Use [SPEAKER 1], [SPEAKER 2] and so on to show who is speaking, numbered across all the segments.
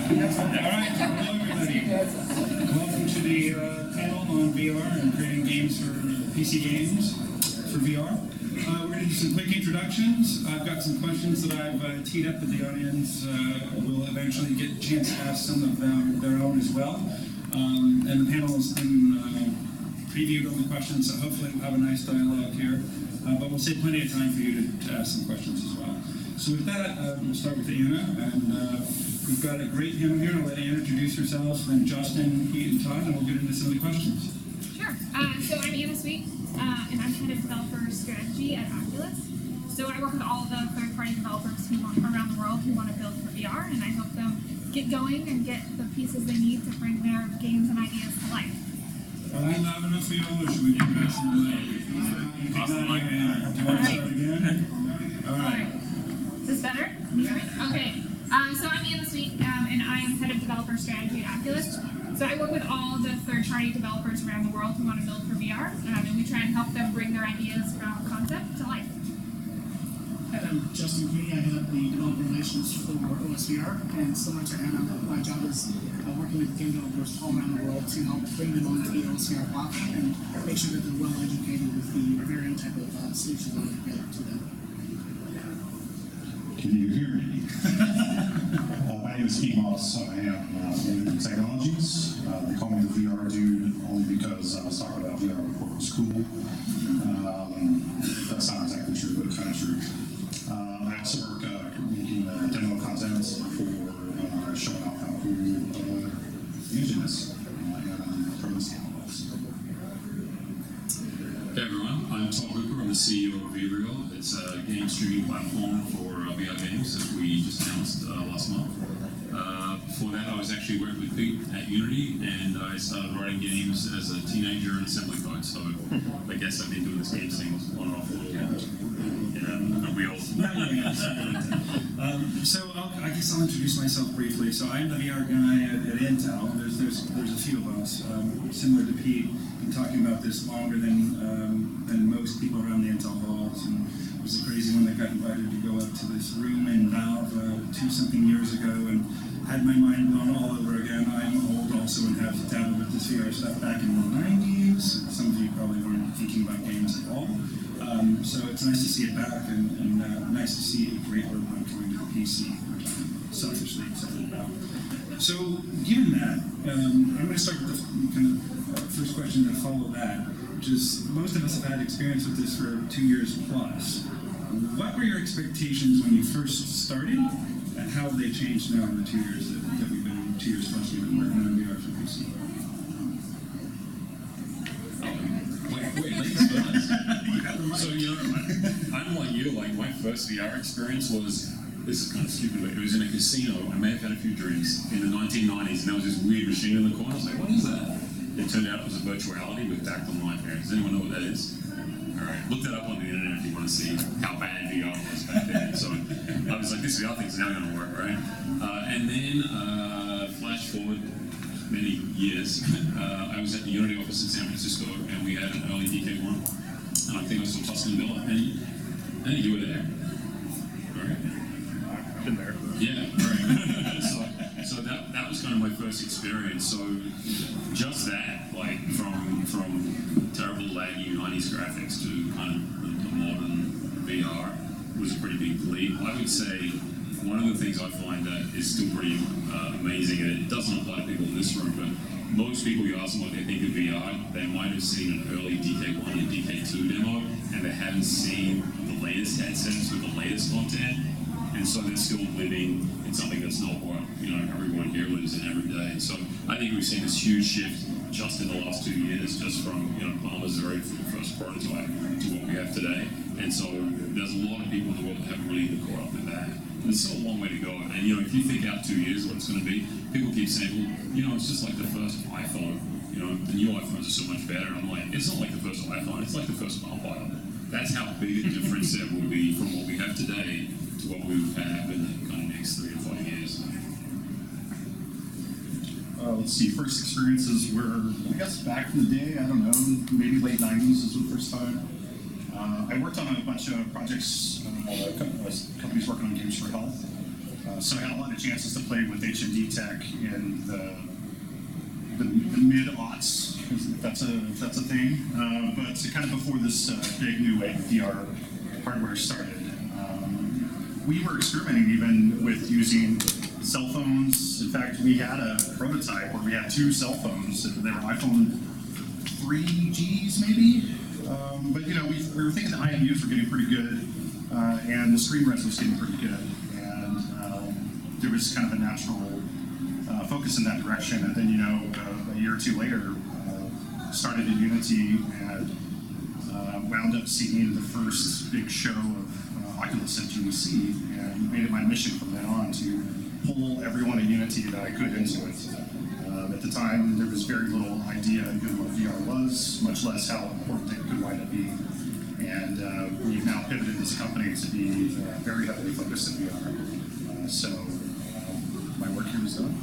[SPEAKER 1] right, hello everybody. Welcome to the panel on VR and creating games for PC games for VR. We're going to do some quick introductions. I've got some questions that I've teed up with the audience. We'll eventually get a chance to ask some of them their own as well. And the panel has been previewed all the questions, so hopefully we'll have a nice dialogue here. But we'll save plenty of time for you to ask some questions as well. So with that, we'll start with Anna, and we've got a great panel here. I'll let Anna introduce herself, then Justin, Pete, and Todd, and we'll get into some of the questions.
[SPEAKER 2] Sure. So I'm Anna Sweet, and I'm head of developer strategy at Oculus. So I work with all the third-party developers around the world who want to build for VR, and I help them get going and get the pieces they need to bring their games and ideas to life.
[SPEAKER 1] Are we loud enough for y'all, or should we get past the mic? Do you want to start again? All right.
[SPEAKER 2] Is this better? Okay. So I'm Anna Sweet, and I am head of developer strategy at Oculus. So I work with all the third-party developers around the world who want to build for VR, and we try and help them bring their ideas from concept to life.
[SPEAKER 3] I'm Justin Cooney. I head up the developer relations for OSVR, and similar to Anna, my job is working with game developers all around the world to help bring them onto the OSVR platform and make sure that they're well educated with the varying type of solutions that we get to them.
[SPEAKER 4] Can you hear me? My name is Pete Moss. I am in technologies. They call me the VR dude only because I was talking about VR before it was cool. That's not exactly true, but kind of true. I also work making demo content for showing off how cool the engine is from the standpoint.
[SPEAKER 5] Hey everyone, I'm Todd. I'm the CEO of VReal. It's a game streaming platform for VR games that we just announced last month. Before that, I was actually working with Pete at Unity, and I started writing games as a teenager in assembly code. So I guess I've been doing this game thing on and off a little bit. Yeah, we all.
[SPEAKER 1] So I guess I'll introduce myself briefly. So I'm the VR guy at Intel. There's a few of us, similar to Pete. Been talking about this longer than most people around the Intel halls, and I was the crazy one that got invited to go up to this room in Valve 2-something years ago and had my mind blown all over again. I'm old also and have dabbled with this VR stuff back in the 90s. Some of you probably weren't thinking about games at all. So it's nice to see it back and nice to see a great roadmap coming to the PC, which I'm selfishly excited about. So given that, I'm going to start with the kind of first question to follow that, which is most of us have had experience with this for 2 years plus. What were your expectations when you first started, and how have they changed now in the 2 years that we've been, 2 years plus we've been working on VR for PC?
[SPEAKER 5] So, I'm like you, my first VR experience was, this is kind of stupid, but it was in a casino. I may have had a few drinks in the 1990s, and there was this weird machine in the corner. I was like, what is that? It turned out it was a virtuality with tactile nightmare. Does anyone know what that is? All right, look that up on the internet if you want to see how bad VR was back then. So I was like, this VR thing's now going to work, right? And then, flash forward many years, I was at the Unity office in San Francisco, and we had an early DK1. And I think I saw Tuscan Miller, and you were there, right?
[SPEAKER 6] I've been there.
[SPEAKER 5] Yeah, right. so that was kind of my first experience. So just that, from terrible laggy 90s graphics to kind of the modern VR was a pretty big leap. I would say one of the things I find that is still pretty amazing, and it doesn't apply to people in this room, but most people, you ask them what they think of VR, they might have seen an early DK1 and DK2 demo, and they haven't seen the latest headsets with the latest content, and so they're still living in something that's not what everyone here lives in every day. And so I think we've seen this huge shift just in the last 2 years, just from Palmer's very first prototype to what we have today. And so there's a lot of people in the world that haven't really even caught up with that. There's still a long way to go. And if you think out 2 years what it's going to be, people keep saying, well, it's just like the first iPhone. The new iPhones are so much better. And I'm like, it's not like the first iPhone, it's like the first mobile. That's how big a difference there will be from what we have today to what we would have in the kind of next 3 to 5 years.
[SPEAKER 6] Let's see, first experiences were, I guess, back in the day, I don't know, maybe late 90s is the first time. I worked on a bunch of projects, companies working on games for health. So I had a lot of chances to play with H&D tech in the mid-aughts, if that's a thing. But kind of before this big new wave of VR hardware started, we were experimenting even with using cell phones. In fact, we had a prototype where we had 2 cell phones. They were iPhone 3Gs maybe. But you know, we were thinking the IMUs were getting pretty good, and the screen res was getting pretty good, and there was kind of a natural focus in that direction. And then, you know, a year or 2 later, started in Unity and wound up seeing the first big show of Oculus at GDC, and made it my mission from then on to pull everyone in Unity that I could into it. At the time, there was very little idea even what VR was, much less how important it could wind up being. And we've now pivoted this company to be very heavily focused in VR. So my work here is done.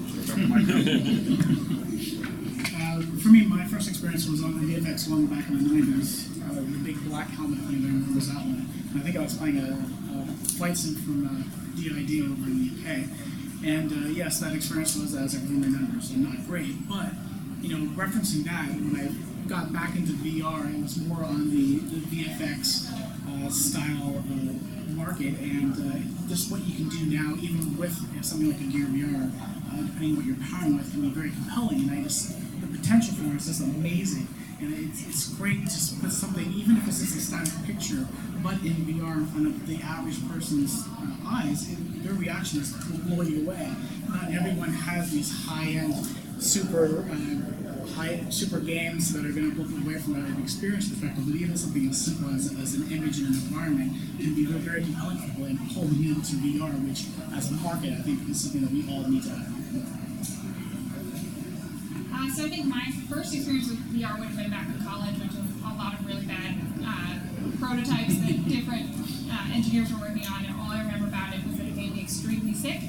[SPEAKER 3] For me, my first experience was on the VFX1 back in the 90s. The big black helmet thing there was that one. And I think I was playing a flight sim from DID over in the UK. And yes, that experience was, as everyone remembers, not great. But, you know, referencing that, when I got back into VR, it was more on the VFX style market, and just what you can do now, even with something like a Gear VR, depending on what you're powering with, can be very compelling. And the potential for it is just amazing. And it's great to just put something, even if it's just a static picture, but in VR in front of the average person's eyes, their reaction will blow you away. Not everyone has these high-end, super games that are going to blow them away from an experience perspective, but even something as simple as an image in an environment can be very compelling for people and pull them into VR, which, as a market, I think is something that we all need to have.
[SPEAKER 2] So I think my first experience with VR would have been back in college, which was a lot of really bad prototypes that different engineers were working on, and all I remember about it was that it made me extremely sick.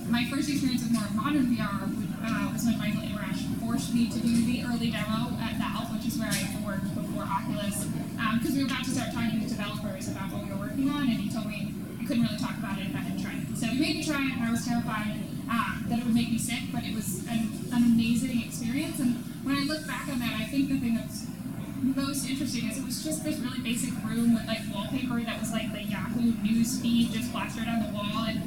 [SPEAKER 2] My first experience with more modern VR was when Michael Imarash forced me to do the early demo at Valve, which is where I worked before Oculus, because we were about to start talking to developers about what we were working on, and he told me I couldn't really talk about it if I hadn't tried it. So he made me try it, and I was terrified that it would make me sick, but it was an amazing experience. And when I look back on that, I think the thing that's most interesting is it was just this really basic room with like wallpaper that was like the Yahoo news feed just plastered on the wall, and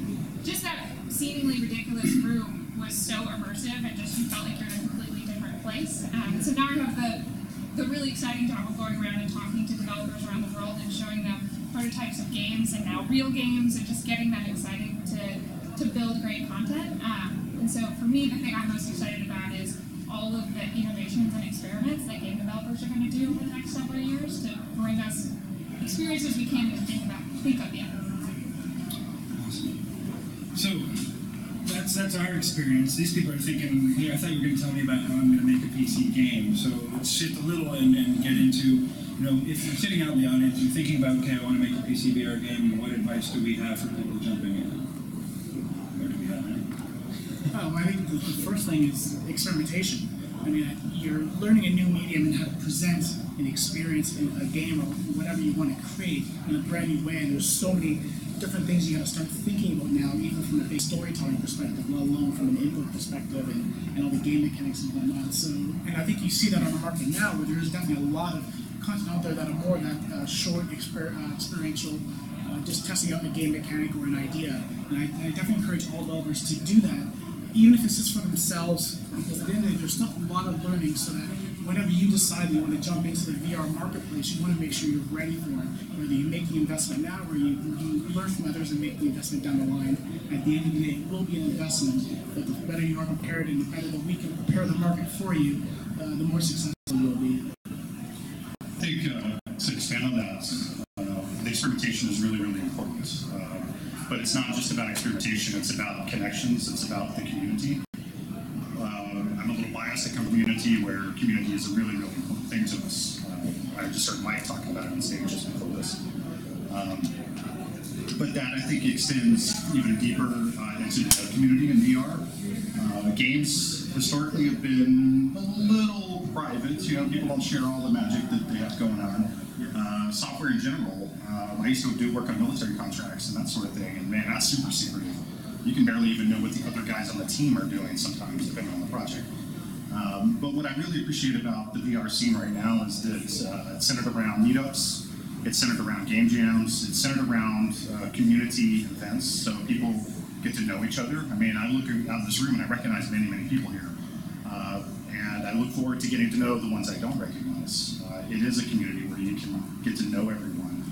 [SPEAKER 2] just that seemingly ridiculous room was so immersive and just you felt like you're in a completely different place. So now I have the really exciting job of going around and talking to developers around the world and showing them prototypes of games and now real games, and just getting them excited to build great content. And so for me, the thing I'm most excited about is all of the innovations and experiments that game developers are going to do over the next several years to bring us experiences we can't even think of yet.
[SPEAKER 1] So that's our experience. These people are thinking, hey, I thought you were going to tell me about how I'm going to make a PC game. So let's shift a little and get into, you know, if you're sitting out in the audience, you're thinking about, okay, I want to make a PC VR game. What advice do we have for people jumping in? Or do we have any?
[SPEAKER 3] Oh, I think the first thing is experimentation. I mean, you're learning a new medium and how to present an experience in a game or whatever you want to create in a brand new way. And there's so many different things you got to start thinking about now, even from a big storytelling perspective, let alone from an input perspective and all the game mechanics and whatnot. So, and I think you see that on the market now, where there's definitely a lot of content out there that are more that short, experiential, just testing out a game mechanic or an idea. And I definitely encourage all developers to do that, even if it's just for themselves, because at the end of the day, there's still a lot of learning, so that whenever you decide you want to jump into the VR marketplace, you want to make sure you're ready for it. Whether you make the investment now or you learn from others and make the investment down the line, at the end of the day, it will be an investment. But the better you are prepared and the better that we can prepare the market for you, the more successful you will be.
[SPEAKER 6] I think to expand on that, the experimentation is really, really important. But it's not just about experimentation, it's about connections, it's about the community. I'm a little biased. I come from Unity, where community is a really, really important thing to us. I just heard Mike talking about it on stage just before this. But that, I think, extends even deeper into the community in VR. Games historically have been a little private. You know, people don't share all the magic that they have going on. Software in general, I used to do work on military contracts and that sort of thing, and man, that's super secretive. you can barely even know what the other guys on the team are doing sometimes, depending on the project. But what I really appreciate about the VR scene right now is that it's centered around meetups, it's centered around game jams, it's centered around community events, so people get to know each other. I mean, I look out of this room and I recognize many, many people here. And I look forward to getting to know the ones I don't recognize. It is a community where you can get to know everyone.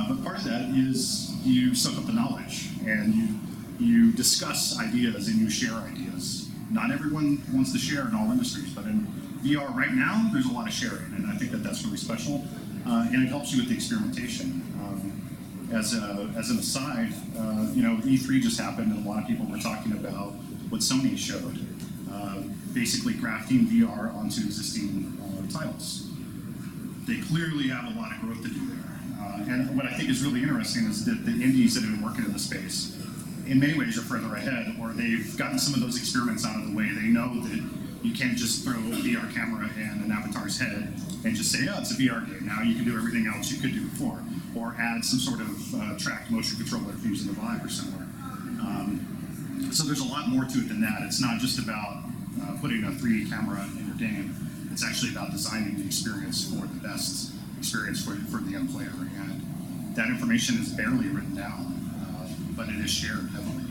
[SPEAKER 6] But part of that is you soak up the knowledge and you discuss ideas and you share ideas. Not everyone wants to share in all industries, but in VR right now, there's a lot of sharing, and I think that that's really special. And it helps you with the experimentation. As an aside, E3 just happened, and a lot of people were talking about what Sony showed, basically grafting VR onto existing titles. They clearly have a lot of growth to do there. And what I think is really interesting is that the indies that have been working in the space, in many ways, are further ahead, or they've gotten some of those experiments out of the way. They know that you can't just throw a VR camera in an avatar's head and just say, oh, it's a VR game. Now you can do everything else you could do before. Or add some sort of tracked motion controller if using the Vive or somewhere. So there's a lot more to it than that. It's not just about putting a 3D camera in your game. It's actually about designing the experience for the best experience for the end player. And that information is barely written down, but it is shared heavily.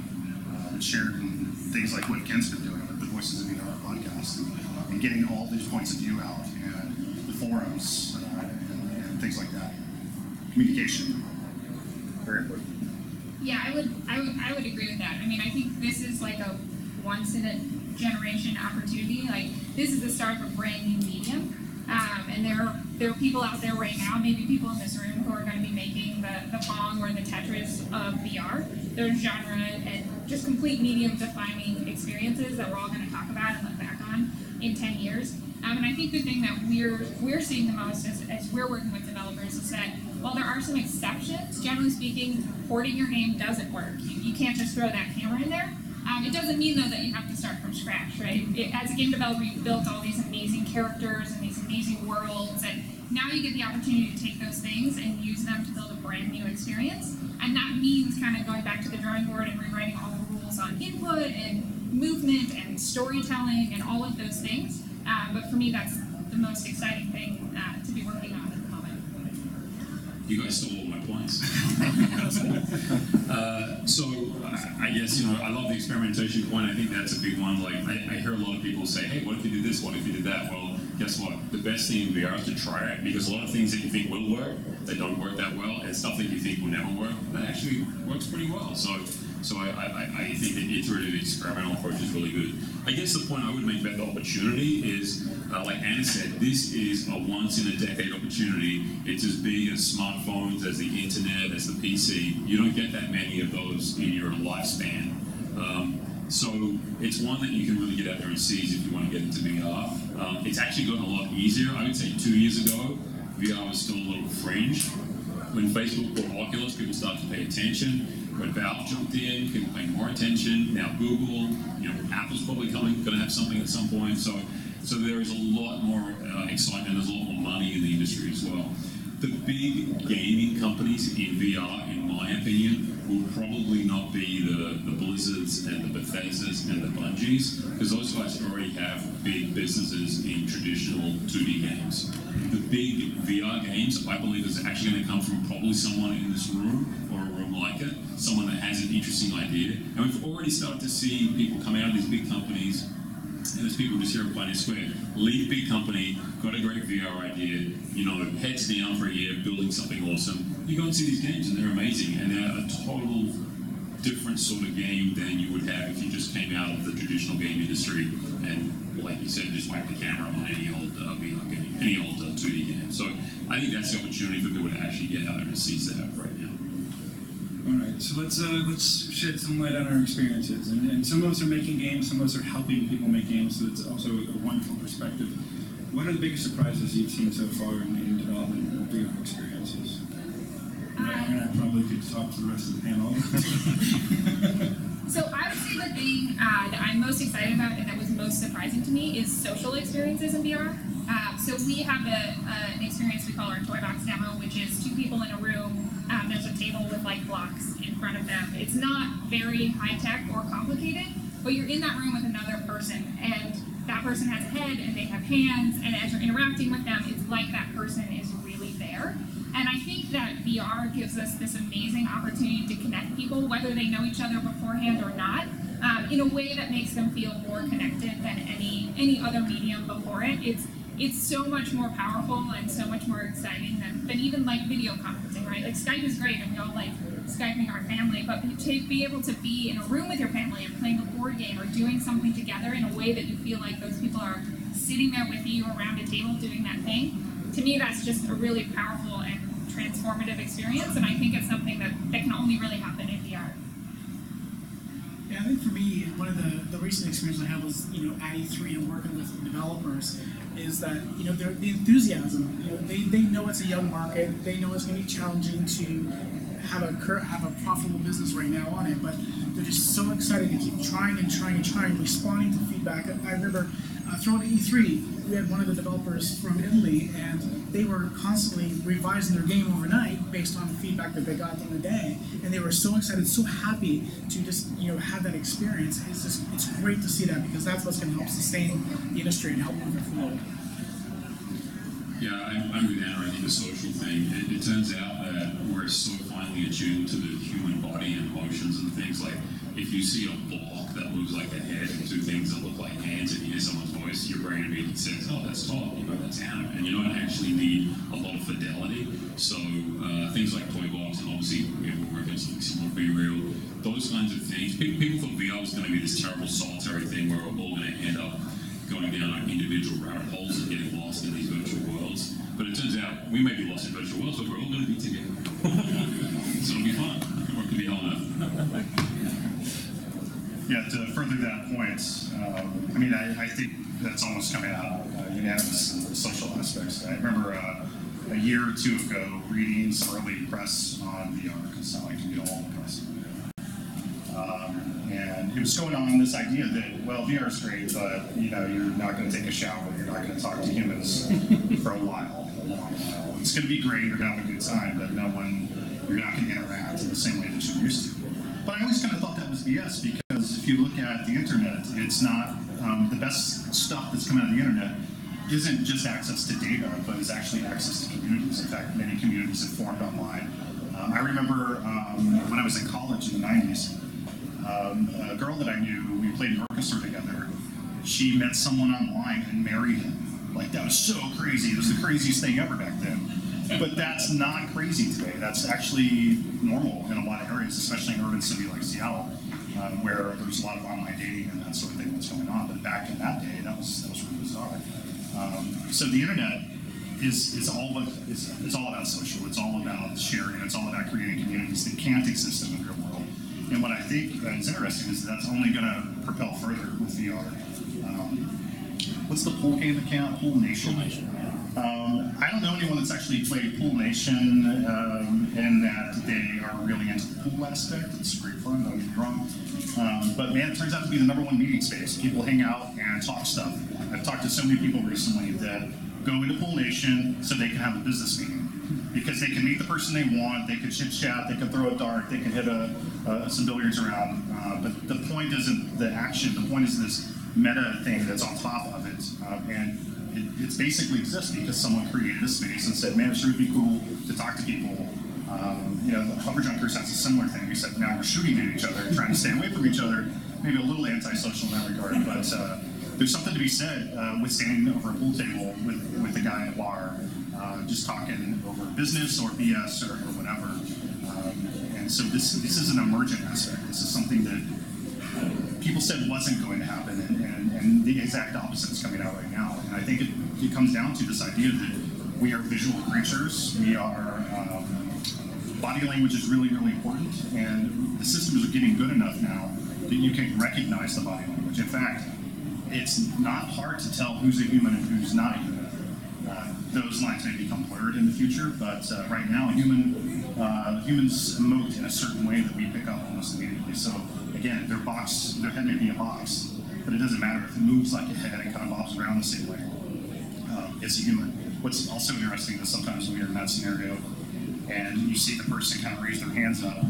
[SPEAKER 6] It's shared in things like what Ken's been doing with the Voices of VR podcast and getting all these points of view out and the forums and things like that. Communication, very important.
[SPEAKER 2] Yeah, I would agree with that. I mean, I think this is like a once in a generation opportunity. Like, this is the start of a brand new medium. And there are people out there right now, maybe people in this room, who are going to be making the Pong or the Tetris of VR. There's genre and just complete medium-defining experiences that we're all going to talk about and look back on in 10 years. And I think the thing that we're seeing the most as we're working with developers is that while there are some exceptions, generally speaking, porting your game doesn't work. You can't just throw that camera in there. It doesn't mean, though, that you have to start from scratch, right? As a game developer, you've built all these amazing characters and these amazing worlds, and now you get the opportunity to take those things and use them to build a brand new experience. And that means kind of going back to the drawing board and rewriting all the rules on input and movement and storytelling and all of those things. But for me, that's the most exciting thing to be working on at the moment.
[SPEAKER 5] You guys stole all my points. So I guess, I love the experimentation point. I think that's a big one. Like, I hear a lot of people say, hey, what if you did this? What if you did that? Well, guess what? The best thing in VR is to try it, because a lot of things that you think will work, they don't work that well, and stuff that you think will never work, that actually works pretty well. So I think the iterative experimental approach is really good. I guess the point I would make about the opportunity is, like Anna said, this is a once-in-a-decade opportunity. It's as big as smartphones, as the internet, as the PC. You don't get that many of those in your lifespan. So it's one that you can really get out there and seize if you want to get into VR. It's actually gotten a lot easier. I would say 2 years ago, VR was still a little fringe. When Facebook bought Oculus, people started to pay attention. When Valve jumped in, people paying more attention. Now Google, Apple's probably going to have something at some point. So there is a lot more excitement. There's a lot more money in the industry as well. The big gaming companies in VR, in my opinion, will probably not be the Blizzards and the Bethesdas and the Bungies, because those guys already have big businesses in traditional 2D games. The big VR games, I believe, is actually going to come from probably someone in this room or a room like it, someone that has an interesting idea. And we've already started to see people come out of these big companies, and there's people just here at Pioneer Square, leave big company, got a great VR idea, heads down for a year, building something awesome. You go and see these games, and they're amazing, and they're a total different sort of game than you would have if you just came out of the traditional game industry and, like you said, just whacked the camera on any old VR game, any old 2D game. So I think that's the opportunity for people to actually get out there and seize that right now.
[SPEAKER 1] All right, so let's shed some light on our experiences. And some of us are making games, some of us are helping people make games, so it's also a wonderful perspective. What are the biggest surprises you've seen so far in development of VR experiences? And I probably could talk to the rest of the panel.
[SPEAKER 2] So I would say the thing that I'm most excited about and that was most surprising to me is social experiences in VR. So we have an experience we call our Toy Box demo, which is two people in a room. There's a table with like blocks in front front of them. It's not very high tech or complicated, but you're in that room with another person, and that person has a head and they have hands, and as you're interacting with them, it's like that person is really there. And I think that VR gives us this amazing opportunity to connect people, whether they know each other beforehand or not, in a way that makes them feel more connected than any other medium before it. It's so much more powerful and so much more exciting than even like video conferencing, right? Like Skype is great and we all like Skyping our family, but to be able to be in a room with your family and playing a board game or doing something together in a way that you feel like those people are sitting there with you around a table doing that thing, to me that's just a really powerful and transformative experience, and I think it's something that can only really happen in VR.
[SPEAKER 3] Yeah, I think for me, one of the recent experiences I had was, at E3 and working with developers, is that, the enthusiasm, they know it's a young market, they know it's going to be challenging to have a profitable business right now on it, but they're just so excited to keep trying and trying and trying, responding to feedback. I remember throwing at E3, we had one of the developers from Italy, and they were constantly revising their game overnight based on the feedback that they got during the day, and they were so excited, so happy to just have that experience. It's great to see that, because that's what's going to help sustain the industry and help move it forward.
[SPEAKER 5] Yeah, I'm with Anna. I think the social thing, it turns out that we're so finely attuned to the human body and emotions and things. Like, if you see a block that looks like a head and two things that look like hands and you hear someone's voice, your brain immediately says, oh, that's Todd, that's Anna. And you don't actually need a lot of fidelity. So things like Toy Box, and obviously we're working something similar for VReal, those kinds of things. People thought VR was going to be this terrible solitary thing where we're all going to end up going down like individual rabbit holes and getting lost in these virtual worlds. But it turns out we may be lost in virtual worlds, but we're all going to be together. So it'll be fun. Or it could be hell enough.
[SPEAKER 6] Yeah, to further that point, I think that's almost coming out unanimous in the social aspects. I remember a year or two ago reading some early press on VR, because now I can get all the press. And it was going on this idea that, well, VR is great, but you're not going to take a shower, you're not going to talk to humans for a long while. It's going to be great, you're going to have a good time, but you're not going to interact in the same way that you used to. But I always kind of thought that was BS, because if you look at the internet, it's not the best stuff that's coming out of the internet isn't just access to data, but is actually access to communities. In fact, many communities have formed online. I remember when I was in college in the 90s, a girl that I knew, we played an orchestra together, she met someone online and married him. Like, that was so crazy. It was the craziest thing ever back then. But that's not crazy today. That's actually normal in a lot of areas, especially in an urban city like Seattle, where there's a lot of online dating and that sort of thing that's going on. But back in that day, that was really bizarre. So the internet is all about social. It's all about sharing. It's all about creating communities that can't exist in the real world. And what I think is interesting is that's only going to propel further with VR. What's the pool game account? Pool Nation. I don't know anyone that's actually played Pool Nation in that they are really into the pool aspect. It's great fun, don't get me wrong. But man, it turns out to be the #1 meeting space. People hang out and talk stuff. I've talked to so many people recently that go into Pool Nation so they can have a business meeting. Because they can meet the person they want, they can chit chat, they can throw a dart, they can hit some billiards around. But the point isn't the action, the point is this meta thing that's on top of it. And it basically exists because someone created a space and said, man, it sure would be cool to talk to people. The Hover Junkers has a similar thing. We said, now we're shooting at each other, trying to stay away from each other, maybe a little antisocial in that regard, but there's something to be said with standing over a pool table with a guy at a bar, just talking over business or BS or whatever. And so this is an emergent aspect. This is something that people said wasn't going to happen, and the exact opposite is coming out right now. And I think it comes down to this idea that we are visual creatures. We are body language is really, really important, and the systems are getting good enough now that you can recognize the body language. In fact, it's not hard to tell who's a human and who's not a human. Those lines may become blurred in the future, but right now, humans emote in a certain way that we pick up almost immediately. So again, their head may be a box, but it doesn't matter if it moves like a head and kind of bobs around the same way. It's a human. What's also interesting is sometimes when you're in that scenario and you see the person kind of raise their hands up,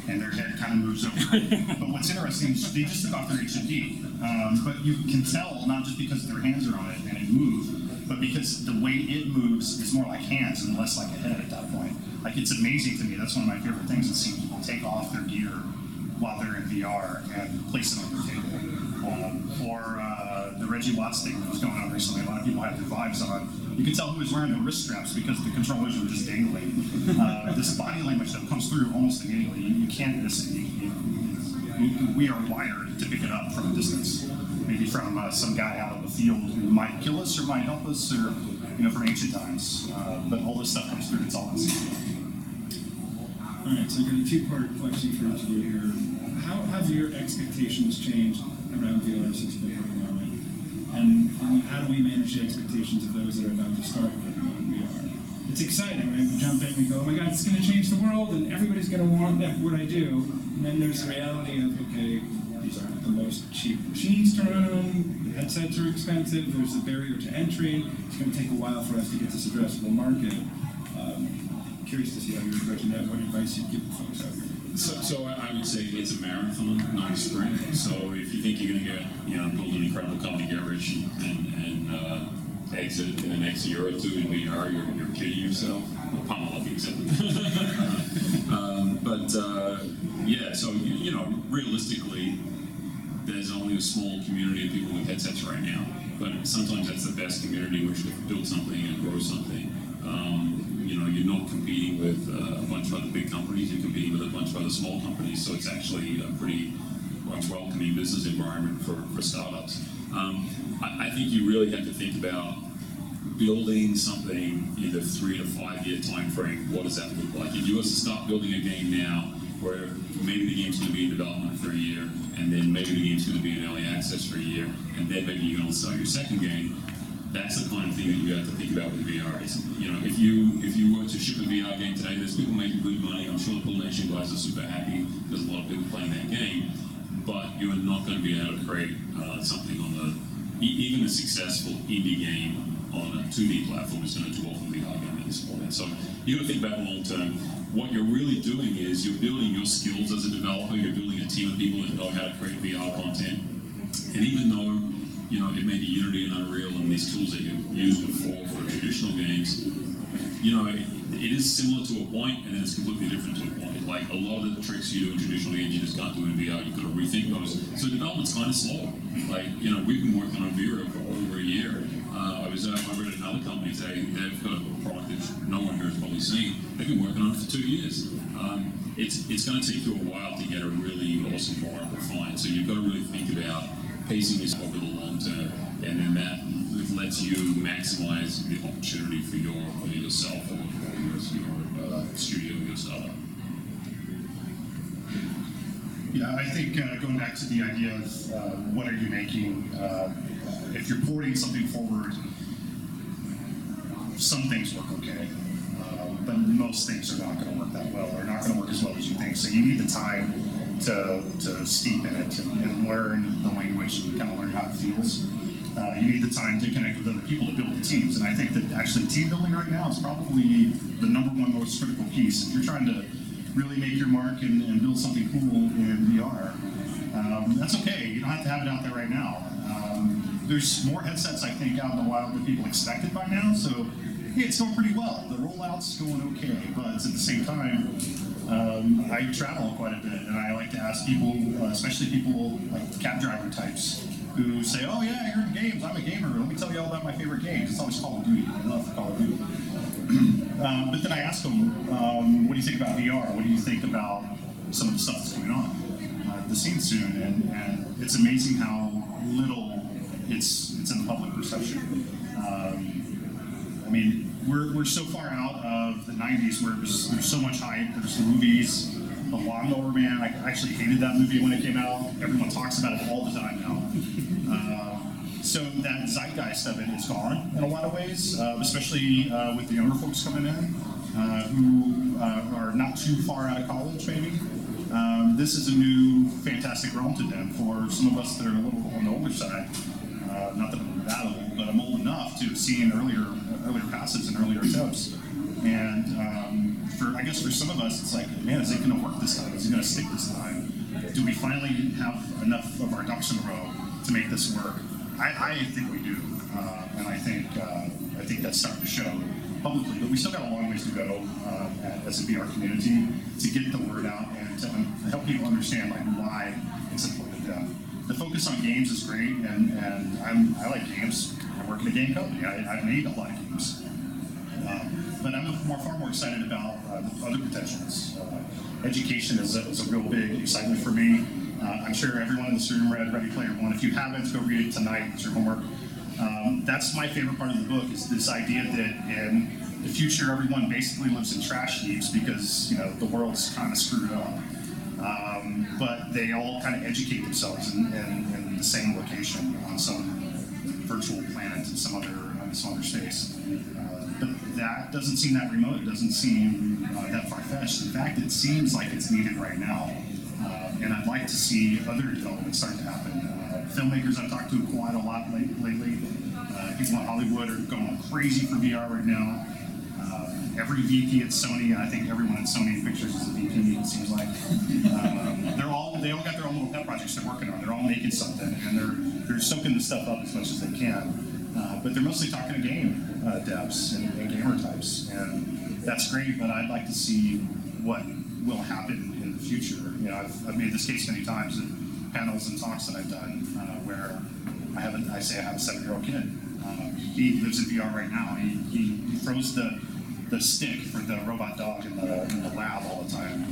[SPEAKER 4] and their head kind of moves over. But what's interesting is they just took off their HMD. But you can tell, not just because their hands are on it and it moves, but because the way it moves is more like hands and less like a head at that point. Like, it's amazing to me. That's one of my favorite things, is seeing people take off their gear while they're in VR and place it on their table. Or the Reggie Watts thing that was going on recently, a lot of people had their Vives on. You could tell who was wearing the wrist straps because the controllers were just dangling. This body language that comes through almost immediately, you can't miss it. We are wired to pick it up from a distance. Maybe from some guy out in the field who might kill us or might help us, or from ancient times. But all this stuff comes through, it's all insane.
[SPEAKER 1] All right, so I've got a two-part question for each of you here. How have your expectations changed around VR since we've been working on it? And how do we manage the expectations of those that are about to start working on VR? It's exciting, right? We jump in, we go, oh my God, it's going to change the world, and everybody's going to want what I do. And then there's the reality of, okay, these aren't the most cheap machines to run, the headsets are expensive, there's a barrier to entry, it's going to take a while for us to get this addressable market. Curious to see how you're approaching that, what advice you'd give folks out here.
[SPEAKER 5] So I would say it's a marathon, not a sprint. So if you think you're going to get, build an incredible company, get rich, and exit in the next year or two in VR, you're kidding yourself. Pun love example. So realistically, there's only a small community of people with headsets right now. But sometimes that's the best community in which to build something and grow something. You're not competing with a bunch of other big companies, you're competing with a bunch of other small companies, so it's actually a pretty much welcoming business environment for startups. I think you really have to think about building something in the 3 to 5 year time frame. What does that look like? If you were to start building a game now, where maybe the game's going to be in development for a year, and then maybe the game's going to be in early access for a year, and then maybe you're going to start your second game, that's the kind of thing that you have to think about with VR. If you were to ship a VR game today, there's people making good money. I'm sure the Pool Nation guys are super happy. There's a lot of people playing that game, but you are not going to be able to create something on even a successful indie game on a 2D platform is going to dwarf a VR game at this point. So you've got to think about long term. What you're really doing is you're building your skills as a developer. You're building a team of people that know how to create VR content, and even though it may be Unity and Unreal and these tools that you've used before for traditional games, it is similar to a point, and then it's completely different to a point. Like, a lot of the tricks you do in traditional games, you just can't do in VR. You've got to rethink those. So development's kind of slow. Like, we've been working on VReal for over a year. I read at another company today, they've got a product that no one here has probably seen. They've been working on it for 2 years. It's going to take you a while to get a really awesome product refined. So you've got to really think about pacing this over the long term, and then that lets you maximize the opportunity for yourself or your studio, your startup.
[SPEAKER 4] Yeah, I think going back to the idea of what are you making, if you're porting something forward, some things work okay, but most things are not going to work that well, or not going to work as well as you think. So you need the time to steep in it and learn the language and kind of learn how it feels. You need the time to connect with other people to build the teams, and I think that actually team building right now is probably the #1 most critical piece. If you're trying to really make your mark and build something cool in VR, that's okay. You don't have to have it out there right now. There's more headsets, I think, out in the wild than people expected by now, so yeah, it's going pretty well. The rollout's going okay, but at the same time, I travel quite a bit, and I like to ask people, especially people like cab driver types, who say, oh yeah, you're in games, I'm a gamer, let me tell you all about my favorite games. It's always Call of Duty. I love Call of Duty. But then I ask them, what do you think about VR? What do you think about some of the stuff that's going on the scene soon? And it's amazing how little it's in the public perception. We're so far out of the 90s where there's so much hype. There's the movies, The Lawnmower Man. I actually hated that movie when it came out. Everyone talks about it all the time now. So that zeitgeist of it is gone in a lot of ways, especially with the younger folks coming in who are not too far out of college, maybe. This is a new, fantastic realm to them. For some of us that are a little on the older side, not that I'm that old, but I'm old enough to have seen earlier passes and earlier attempts. And
[SPEAKER 6] I guess for some of us, it's like, man, is it going to work this time? Is it going to stick this time? Do we finally have enough of our ducks in a row to make this work? I think we do, and I think that's starting to show publicly. But we still got a long ways to go as a VR community to get the word out and to help people understand like why it's important to them. The focus on games is great, and I like games. I work in a game company. I've made a lot of games. But I'm far more excited about other potentials. Education is a real big excitement for me. I'm sure everyone in this room read Ready Player One. If you haven't, go read it tonight. It's your homework. That's my favorite part of the book, is this idea that in the future everyone basically lives in trash heaps because the world's kind of screwed up. But they all kind of educate themselves in the same location on some virtual planet in some other space. But that doesn't seem that remote. It doesn't seem that far-fetched. In fact, it seems like it's needed right now. And I'd like to see other developments start to happen. Filmmakers I've talked to quite a lot lately. People in Hollywood are going crazy for VR right now. Every VP at Sony, and I think everyone at Sony in pictures is a VP, it seems like. They all got their own little pet projects they're working on. They're all making something, and they're soaking this stuff up as much as they can. But they're mostly talking to game devs and gamer types, and that's great. But I'd like to see what will happen in the future. I've made this case many times in panels and talks that I've done, where I say I have a 7-year-old kid. He lives in VR right now. He throws the stick for the robot dog in the lab all the time.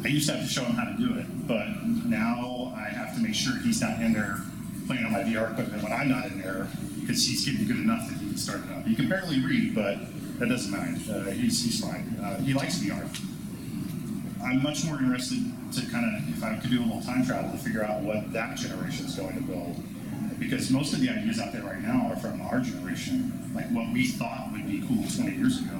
[SPEAKER 6] I used to have to show him how to do it, but now I have to make sure he's not in there playing on my VR equipment when I'm not in there, because he's getting good enough that he can start it up. He can barely read, but that doesn't matter. He's fine. He likes VR. I'm much more interested to if I could do a little time travel to figure out what that generation is going to build. Because most of the ideas out there right now are from our generation, like what we thought would be cool 20 years ago.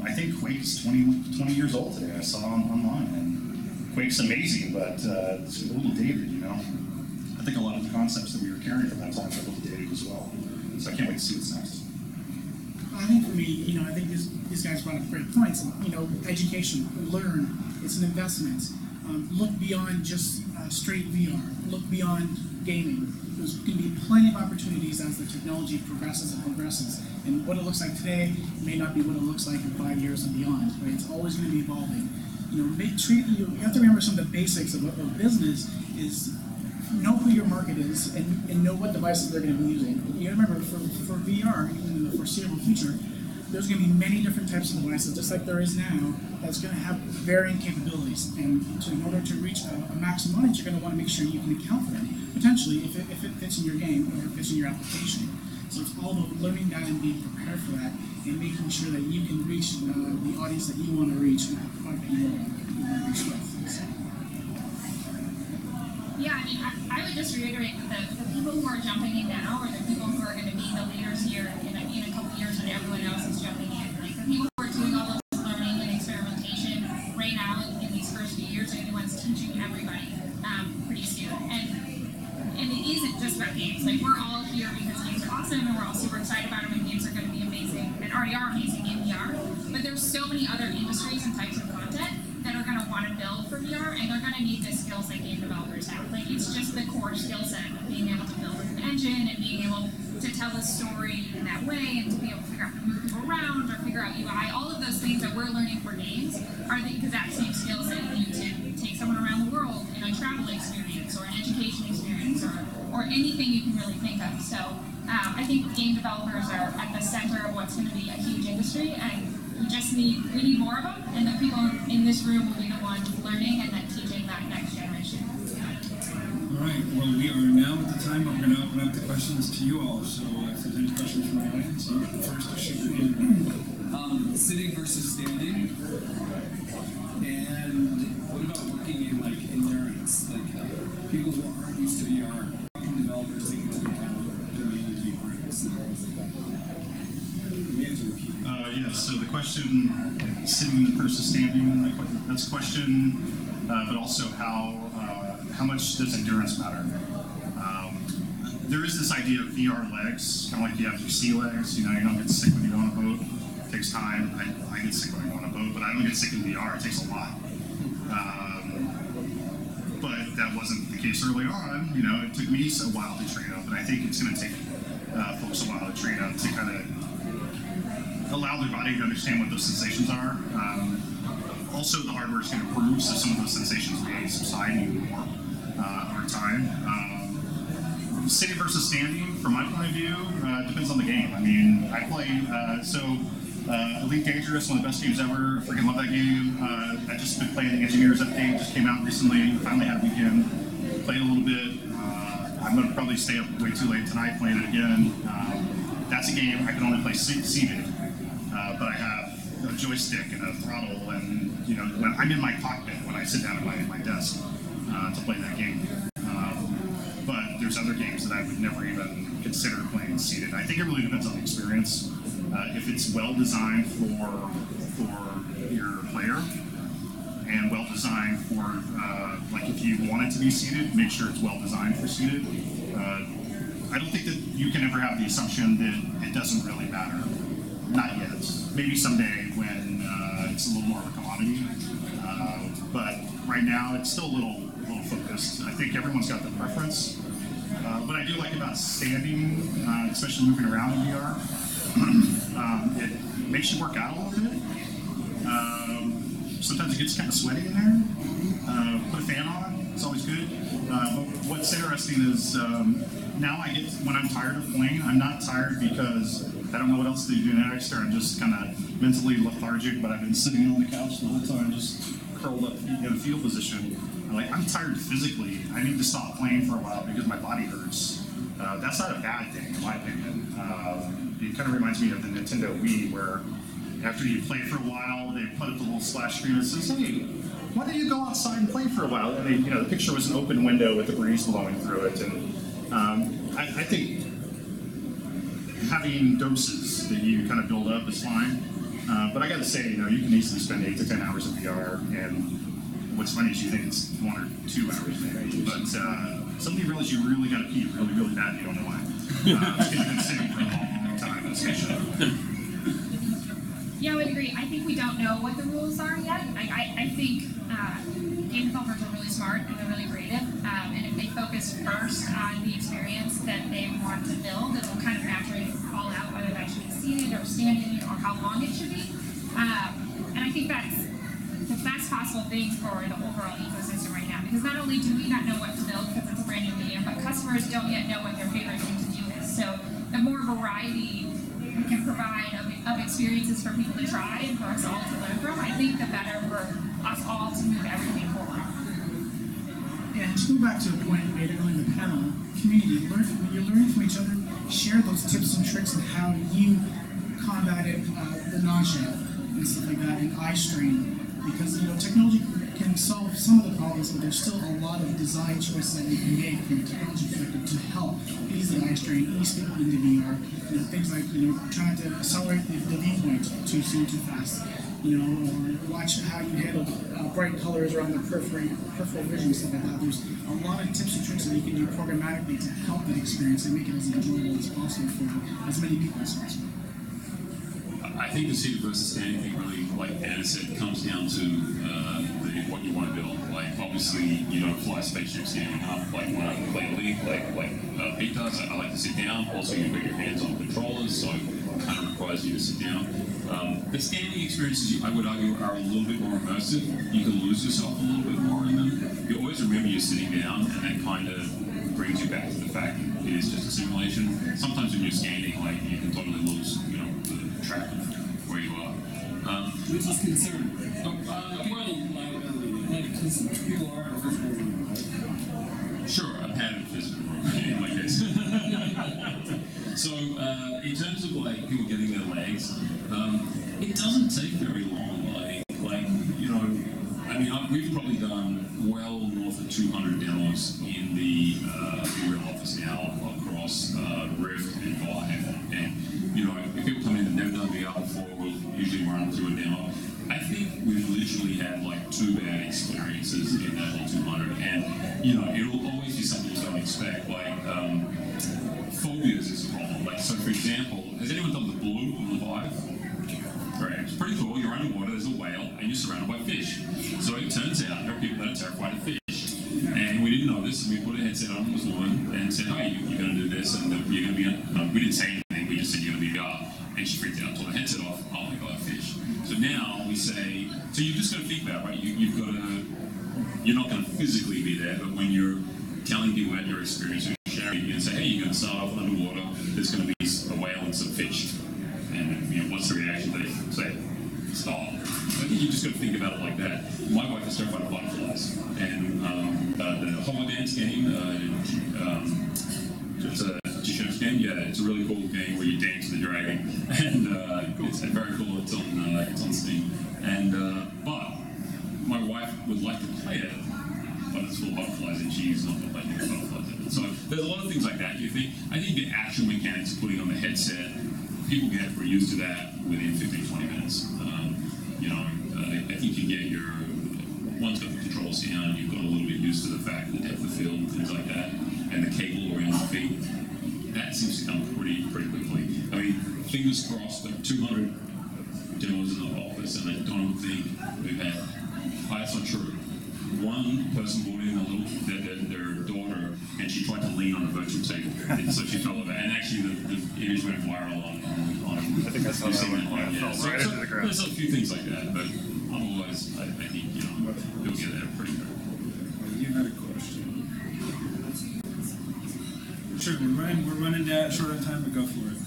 [SPEAKER 6] I think Quake is 20 years old today. I saw online, and Quake's amazing, but it's a little dated, I think a lot of the concepts that we were carrying from that time are a little dated as well. So I can't wait to see what's next.
[SPEAKER 3] I think for me, I think these guys brought up great points. Education, learn, it's an investment. Look beyond just straight VR. Look beyond gaming. There's going to be plenty of opportunities as the technology progresses and progresses. And what it looks like today may not be what it looks like in 5 years and beyond. Right? It's always going to be evolving. You have to remember some of the basics of business is know who your market is and know what devices they're going to be using. You got to remember for VR in the foreseeable future, there's going to be many different types of devices, just like there is now, that's going to have varying capabilities. And in order to reach a maximum audience, you're going to want to make sure you can account for them, potentially, if it fits in your game or it fits in your application. So it's all about learning that and being prepared for that and making sure that you can reach the audience that you want to reach and the product that you want to reach with. So.
[SPEAKER 2] Yeah, I would just reiterate that the people who are jumping in now are the people who are going to be the leaders here in a couple years when everyone else is jumping in. Like the people who are doing all this learning and experimentation right now in these first few years are the ones teaching everybody pretty soon. And it isn't just about games. Like we're all here because games are awesome and we're all super excited about them and games are going to be amazing and already are amazing in VR. But there's so many other industries and types of content that are going to want to build for VR, and they're going to need the skills that game developers have. Like, it's just the core skill set of being able to build an engine and being able to tell a story in that way and to be able to figure out how to move people around or figure out UI. All of those things that we're learning for games are the exact same skills that you need to take someone around the world in a travel experience or an education experience or anything you can really think of. So I think game developers are at the center of what's going to be a huge industry, and we need more of them, and the people in this room will be the ones learning and then teaching that next generation.
[SPEAKER 1] All right, well, we are now at the time where we're going to open up the questions to you all. So if there's any questions from the audience, you get the first to shoot in.
[SPEAKER 7] Sitting versus standing, and what about working in endurance? People who aren't used to VR, developers think it's domain key breaks and things like that. We have to repeat.
[SPEAKER 6] So the question, sitting versus standing, that's a question, but also how much does endurance matter? There is this idea of VR legs, kind of like you have your sea legs, you don't get sick when you go on a boat. takes time. I get sick when I go on a boat, but I don't get sick in VR. It takes a lot. But that wasn't the case early on. You know, it took me a while to train up, and I think it's going to take folks a while to train up to kind of allow their body to understand what those sensations are. Also, the hardware is going to improve, so some of those sensations may subside even more over time. Sitting versus standing, from my point of view, depends on the game. I mean, I play, Elite Dangerous, one of the best games ever. I freaking love that game. I just been playing the Engineers update, just came out recently. Finally had a weekend, played a little bit. I'm going to probably stay up way too late tonight playing it again. That's a game I can only play seated, but I have a joystick and a throttle, and you know, when I'm in my cockpit when I sit down at my desk to play that game. But there's other games that I would never even consider playing seated. I think it really depends on the experience. If it's well designed for your player and well designed for like if you want it to be seated, make sure it's well designed for seated. I don't think that you can ever have the assumption that it doesn't really matter. Not yet. Maybe someday when it's a little more of a commodity. But right now it's still a little focused. I think everyone's got their preference. What I do like about standing, especially moving around in VR, it makes you work out a little bit. Sometimes it gets kind of sweaty in there. Put a fan on, it's always good. But what's interesting is now I get, when I'm tired of playing, I'm not tired because I don't know what else to do next, or I'm just kind of mentally lethargic, but I've been sitting on the couch the whole time, just curled up in a fetal position. I'm tired physically. I need to stop playing for a while because my body hurts. That's not a bad thing, in my opinion. It kind of reminds me of the Nintendo Wii, where after you play for a while, they put up the little splash screen that says, "Hey, why don't you go outside and play for a while?" And they, you know, the picture was an open window with the breeze blowing through it. And I think having doses that you kind of build up is fine. But I got to say, you know, you can easily spend 8 to 10 hours in VR, and what's funny is you think it's 1 or 2 hours maybe, but suddenly you realize you really got to pee really, really bad. You don't know why. Because you've been sitting for a long time, especially.
[SPEAKER 2] Yeah, I would agree. I think we don't know what the rules are yet. I think game developers are really smart and they're really creative, and if they focus first on the experience that they want to build, it will kind of naturally fall out whether that should be seated or standing or how long it should be. And I think that's the best possible thing for the overall ecosystem right now, because not only do we not know what to build because it's a brand new medium, but customers don't yet know what their favorite thing to do is. So the more variety we can provide of experiences for people to try and for us all to learn from, I think the better for us all to move everything forward.
[SPEAKER 3] Yeah, and to go back to a point you made earlier in the panel, community, when you're learning from each other, share those tips and tricks on how you combated the nausea and stuff like that, and eye strain. Because, you know, technology can solve some of the problems, but there's still a lot of design choices that you can make from a technology perspective to help ease the eye strain, ease people into VR. You know, things like, you know, trying to accelerate the viewpoint too soon, too fast. You know, or watch how you handle bright colors around the peripheral vision, stuff like that. There's a lot of tips and tricks that you can do programmatically to help that experience and make it as enjoyable as possible for as many people as possible.
[SPEAKER 5] I think the seated versus standing thing really, like Anna said, comes down to what you want to build. Like, obviously, you don't fly a spaceship standing up. Like, when I play League, like Pete does, I like to sit down. Also, you put your hands on controllers, so it kind of requires you to sit down. The standing experiences, I would argue, are a little bit more immersive. You can lose yourself a little bit more in them. You always remember you're sitting down, and that kind of brings you back to the fact that it is just a simulation. Sometimes when you're standing, like, you can totally lose, you know, the track of where you are.
[SPEAKER 7] Which is concerned. Because people are in a physical room, right?
[SPEAKER 5] Sure, I've had a physical room in my case. So, in terms of like people getting their legs, it doesn't take very long. Like you know, I mean, we've probably done well north of 200 demos in the VReal office now across Rift and Vive. And you know, if people come in and never done VR before, we'll usually run through a demo. I think we've literally had like 2 bad experiences in that whole 200, and you know, it'll always be something you don't expect. Like phobias is a problem. Like, so for example, has anyone done the blue on the Vive? Right, it's pretty cool. You're underwater, there's a whale, and you're surrounded by fish. So it turns out there are people that are terrified of fish. And we didn't know this, and we put a headset on this woman and said, hey, you're going to do this, and you're going to be, we didn't say anything, we just said you're going to be VR. And she freaked out, took the headset off, oh my god, fish. So now we say, so you've just got to think about it, right? You've got to, you're not going to physically be there, but when you're telling people about your experience, you're sharing, you can say, hey, you're going to start off underwater, there's going to be a whale and some fish. And what's the reaction? They say, stop. I think you just got to think about it like that. My wife is terrified of butterflies, and the Homo Dance game, it's a G-Shapes game. Yeah, it's a really cool game where you dance with the dragon, and it's very cool. It's on Steam, and but my wife would like to play it, but it's full of butterflies, and she's not going to play any butterflies in it. So there's a lot of things like that. I think the actual mechanics of putting on the headset, people get used to that within 15-20 minutes. I think you get once got the controls down, you've got a little bit used to the fact of the depth of field and things like that, and the cable around your feet. That seems to come pretty quickly. I mean, fingers crossed, there are 200 demos in the office, and I don't think we've had, that's not true. One person brought in their daughter, and she tried to lean on a virtual table, and so she fell over. And actually, the image went viral on
[SPEAKER 6] I think I saw that one.
[SPEAKER 5] yeah.
[SPEAKER 6] Right into the ground.
[SPEAKER 5] There's a few things like that, but otherwise, I think you'll get there pretty quick.
[SPEAKER 1] You had a question. Sure, we're running down short on time, but go for it.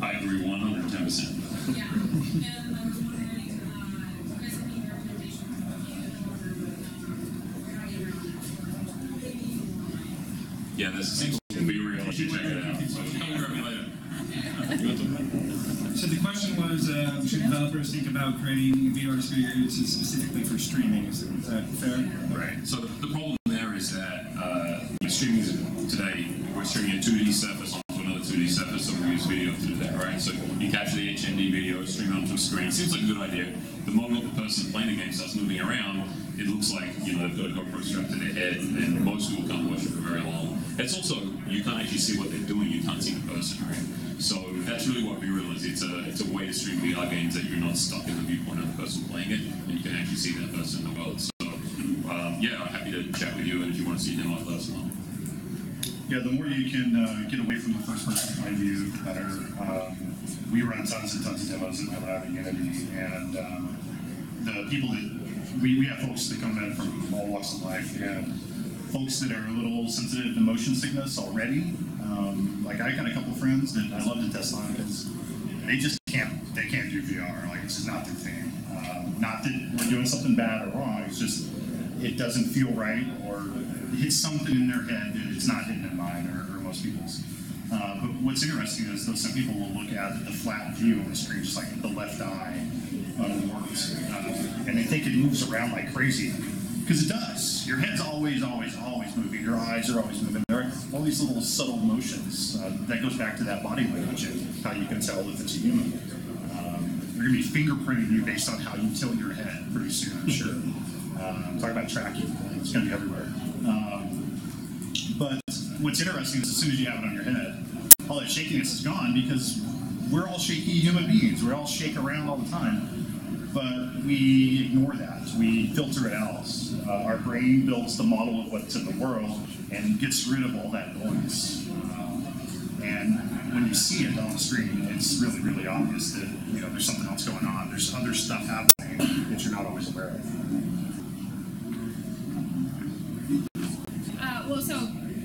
[SPEAKER 5] I agree 110%. Yeah, there's a single VReal. You should check it out. So come grab me later.
[SPEAKER 1] So the question was, should developers think about creating VR experiences specifically for streaming? Is that fair?
[SPEAKER 5] Right. So the problem there is that streaming today, we're streaming a 2D surface onto another 2D surface, so we use video to do that, right? So you capture the HND video, stream it onto a screen. Seems like a good idea. The moment the person playing the game starts moving around, it looks like they've got a GoPro strapped to their head, and most people can't watch it for very long. It's also, you can't actually see what they're doing, you can't see the person, right? So that's really what VReal is. It's a way to stream VR games that you're not stuck in the viewpoint of the person playing it, and you can actually see that person in the world. So yeah, I'm happy to chat with you, and if you want to see them, let us know.
[SPEAKER 6] Yeah, the more you can get away from the first-person point of view, the better. We run tons and tons of demos in my lab at Unity, and the people that we have folks that come in from all walks of life, and folks that are a little sensitive to motion sickness already. Like I got a couple friends that I love to test on because they just can't do VR. Like it's just not their thing. Not that we're doing something bad or wrong. It's just it doesn't feel right, or it hits something in their head that it's not hitting in mine or most people's. But what's interesting is that some people will look at the flat view on the screen, just like the left eye works, and they think it moves around like crazy. Because it does. Your head's always moving. Your eyes are always moving. There are all these little subtle motions. That goes back to that body language and how you can tell if it's a human. They're going to be fingerprinting you based on how you tilt your head pretty soon, I'm sure. Talk about tracking. It's going to be everywhere. But what's interesting is as soon as you have it on your head, all that shakiness is gone because we're all shaky human beings. We all shake around all the time. But we ignore that. We filter it out. Our brain builds the model of what's in the world and gets rid of all that noise. And when you see it on the screen, it's really, really obvious that there's something else going on. There's other stuff happening that you're not always aware of.
[SPEAKER 2] Well, so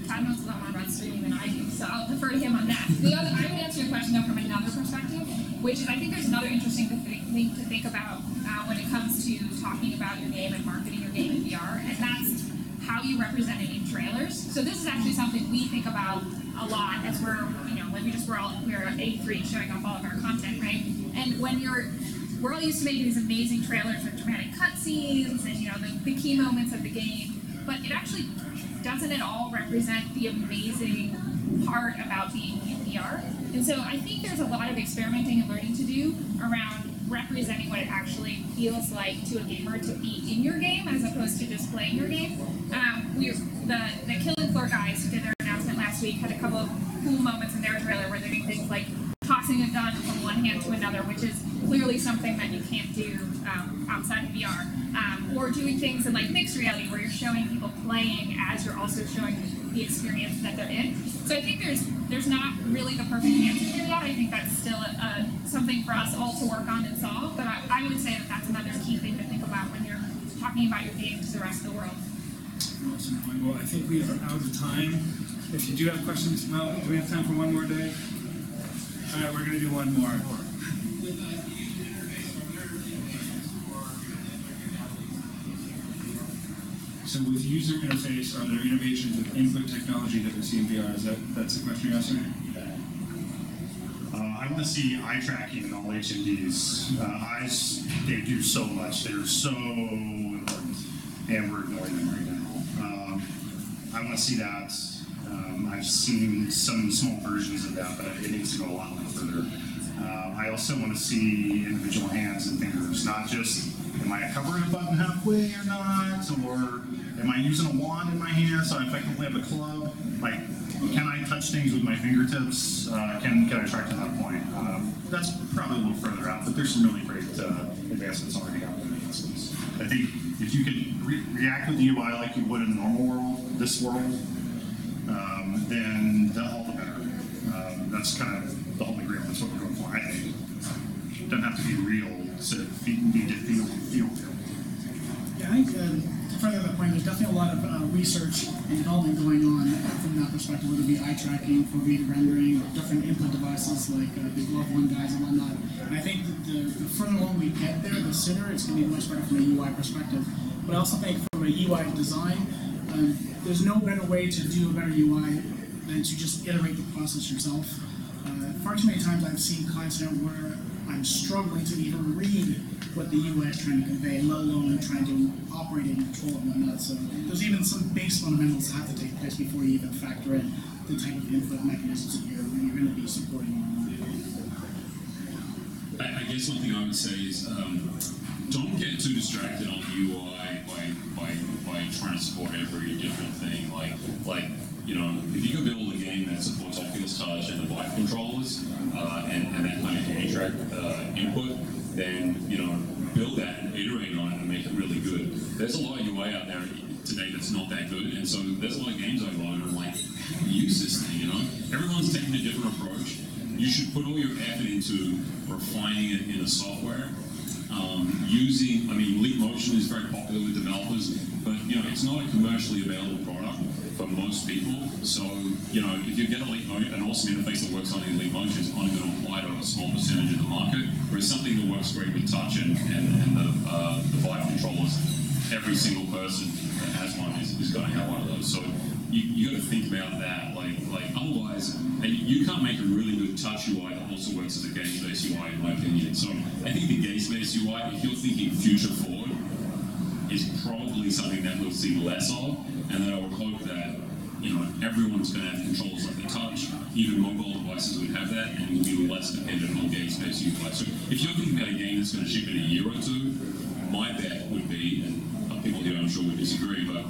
[SPEAKER 2] Todd knows a lot more about streaming than I do, so I'll defer to him on that. I would answer your question though from another perspective, which is I think there's another interesting thing to think about when it comes to talking about your game and marketing your game in VR, and that's how you represent it in trailers. So this is actually something we think about a lot as we're at A3 showing off all of our content, right? And when we're all used to making these amazing trailers with dramatic cutscenes and the key moments of the game, but it actually doesn't at all represent the amazing part about being in VR. And so I think there's a lot of experimenting and learning to do around representing what it actually feels like to a gamer to be in your game as opposed to just playing your game. The Killing Floor guys who did their announcement last week had a couple of cool moments in their trailer where they're doing things like tossing a gun from one hand to another, which is clearly something that you can't do outside of VR. Or doing things in like mixed reality where you're showing people playing as you're also showing the experience that they're in. So I think there's not really the perfect answer to that. I think that's still something for us all to work on and solve. But I would say that that's another key thing to think about when you're talking about your game to the rest of the world.
[SPEAKER 1] Awesome. Well, I think we are out of time. If you do have questions, Mel, do we have time for one more day? All right, we're going to do one more. So with user interface, are there innovations with input technology that we see in VR? That's the question you're asking?
[SPEAKER 6] I want to see eye tracking in all HMDs. Eyes, they do so much. They're so important, and we're ignoring them right now. I want to see that. I've seen some small versions of that, but it needs to go a lot further. I also want to see individual hands and fingers, not just, am I covering a button halfway or not, or am I using a wand in my hand so I effectively have a club? Like, can I touch things with my fingertips? Can I track to that point? That's probably a little further out, but there's some really great advancements already happening in this space. I think if you could react with the UI like you would in the normal world, this world, then all the better. That's kind of the holy grail. That's what we're going for, I think. It doesn't have to be real to feel.
[SPEAKER 3] Yeah, I think further to that point, there's definitely a lot of research and development going on from that perspective, whether it be eye tracking, 4D rendering, different input devices like the Glove One guys and whatnot. And I think that the further along we get there, the sooner it's going to be much better from a UI perspective. But I also think from a UI design, there's no better way to do a better UI than to just iterate the process yourself. Far too many times I've seen content where I'm struggling to even read what the UI is trying to convey, let alone trying to operate it and control it and whatnot. So there's even some base fundamentals that have to take place before you even factor in the type of input mechanisms that you're going to be supporting.
[SPEAKER 5] I guess one thing I would say is don't get too distracted on the UI by trying to support every different thing. Like you know, if you can build a game that supports Oculus Touch and the Vive controllers and that kind of hand track input, then you know, build that and iterate on it and make it really good. There's a lot of UI out there today that's not that good, and so there's a lot of games I load and I'm like, how do you use this thing? You know, everyone's taking a different approach. You should put all your effort into refining it in the software. I mean, Leap Motion is very popular with developers, but you know, it's not a commercially available product for most people. So, you know, if you get an awesome interface that works on in Leap Motion, it's only going to apply to a small percentage of the market. Whereas something that works great with touch and the Vive controllers, every single person that has one is going to have one of those. So you got to think about that. Like otherwise, you can't make a really good touch UI that also works as a gaze-based UI, in my opinion. So I think the gaze-based UI, if you're thinking future forward, is probably something that we'll see less of, and then I would hope that you know everyone's going to have controls like the touch. Even mobile devices would have that, and we'll be less dependent on gaze-based UI. So if you're thinking about a game that's going to ship in a year or two, my bet would be, and people here I'm sure would disagree, but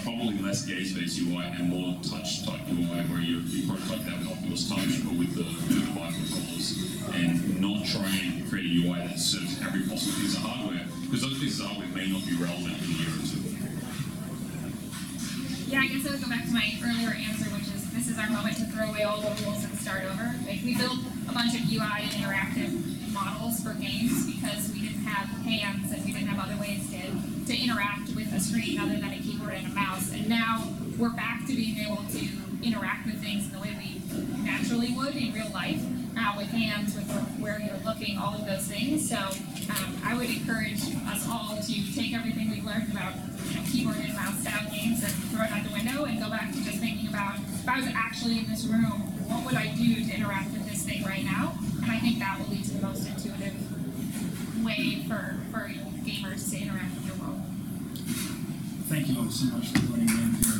[SPEAKER 5] probably less gaze-based UI and more touch-type UI, where you prototype that with Oculus Touch or with the Vive controllers, and not try and create a UI that serves every possible piece of hardware, because those pieces of hardware may not be relevant in a year or two.
[SPEAKER 2] Yeah, I guess I would go back to my earlier answer, which is this is our moment to throw away all the rules and start over. Like, we built a bunch of UI and interactive models for games because we didn't have hands and we didn't have other ways to interact with a screen other than a keyboard and a mouse. And now we're back to being able to interact with things in the way we naturally would in real life, with hands, with where you're looking, all of those things. So I would encourage us all to take everything we've learned about keyboard and mouse style games and throw it out the window and go back to just thinking about, if I was actually in this room, what would I do to interact with this thing right now? And I think that will lead to the most intuitive way for gamers to interact with your world.
[SPEAKER 1] Thank you all so much for joining me in here.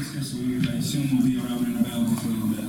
[SPEAKER 1] Alaska, so I assume we'll be around and about for a little bit.